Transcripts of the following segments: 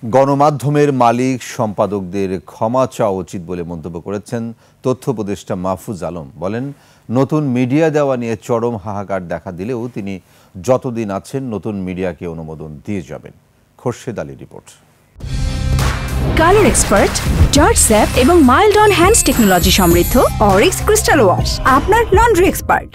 গণমাধ্যমের মালিক সম্পাদকদের ক্ষমা চাওয়া উচিত বলে মন্তব্য করেছেন তথ্য উপদেষ্টা মাহফুজ আলম। বলেন, নতুন মিডিয়া দেওয়া নিয়ে চরম হাহাকার দেখা দিলেও তিনি যতদিন আছেন নতুন মিডিয়াকে অনুমোদন দিয়ে যাবেন। Khorshed Ali report. Colour expert, George sap এবং মাইল্ড অন হ্যান্ডস টেকনোলজি সমৃদ্ধ অরিক্স ক্রিস্টাল ওয়াশ আপনার লন্ড্রি এক্সপার্ট।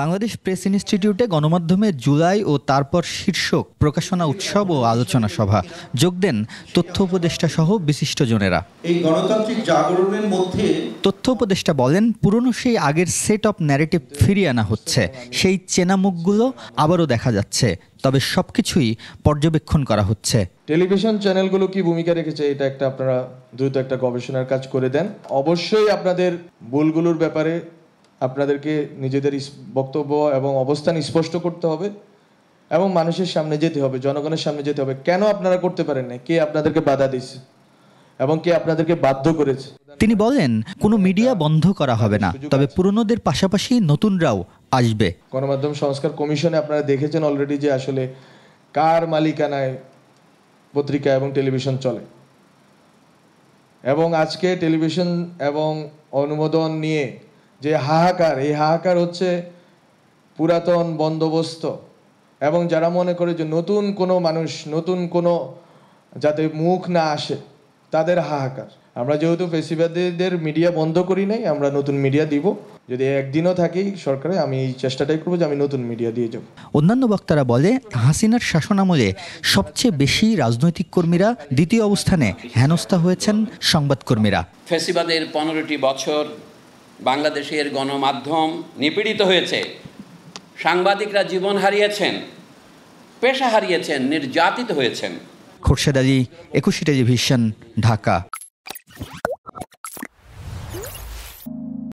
বাংলাদেশ প্রেস ইনস্টিটিউটে গণমাধ্যমের জুলাই ও তারপর শীর্ষক প্রকাশনা উৎসব ও আলোচনা সভা যোগ দেন তথ্য উপদেষ্টা সহ বিশিষ্টজনেরা। এই গণতান্ত্রিক জাগরণের মধ্যে তথ্য উপদেষ্টা বলেন, পুরনো সেই আগের সেট অফ ন্যারেটিভ ফিরিয়ে আনা হচ্ছে, সেই চেনা মুখগুলো আবারও দেখা যাচ্ছে, তবে সবকিছুই পর্যবেক্ষণ করা হচ্ছে। টেলিভিশন চ্যানেলগুলো কি ভূমিকা রেখেছে এটা একটা আপনারা দ্রুত একটা গবেষণার কাজ করে দেন। অবশ্যই আপনাদের ভুলগুলোর ব্যাপারে আপনাদেরকে নিজেদের বক্তব্য এবং অবস্থান স্পষ্ট করতে হবে এবং মানুষের সামনে যেতে হবে, জনগণের সামনে যেতে হবে। কেন আপনারা করতে পারেন না, কে আপনাদেরকে বাধা দিয়েছে এবং কে আপনাদেরকে বাধ্য করেছে। তিনি বলেন, কোনো মিডিয়া বন্ধ করা হবে না, তবে পুরনোদের পাশাপাশি নতুনরাও আসবে। গণমাধ্যম সংস্কার কমিশনে আপনারা দেখেছেন অলরেডি যে আসলে কার মালিকানায় পত্রিকা এবং টেলিভিশন চলে, এবং আজকে টেলিভিশন এবং অনুমোদন নিয়ে যে হাহাকার, এই হাহাকার হচ্ছে পুরাতন বন্দোবস্ত এবং যারা মনে করে যে নতুন কোনো মানুষ, নতুন কোনো যাতে মুখ না আসে, তাদের হাহাকার। আমরা যেহেতু ফেসিবাদীদের মিডিয়া বন্ধ করি নাই, আমরা নতুন মিডিয়া দিব। যদি একদিনও থাকি সরকারে, আমি এই চেষ্টাটাই করবো যে আমি নতুন মিডিয়া দিয়ে যাব। অন্যান্য বক্তারা বলে, হাসিনার শাসনামলে সবচেয়ে বেশি রাজনৈতিক কর্মীরা, দ্বিতীয় অবস্থানে হেনস্থা হয়েছেন সংবাদকর্মীরা। ফেসিবাদের 15টি বছর বাংলাদেশের গণমাধ্যম নিপীড়িত হয়েছে, সাংবাদিকরা জীবন হারিয়েছেন, পেশা হারিয়েছেন, নির্যাতিত হয়েছেন। খোরশেদ আলী, 21 টেলিভিশন, ঢাকা।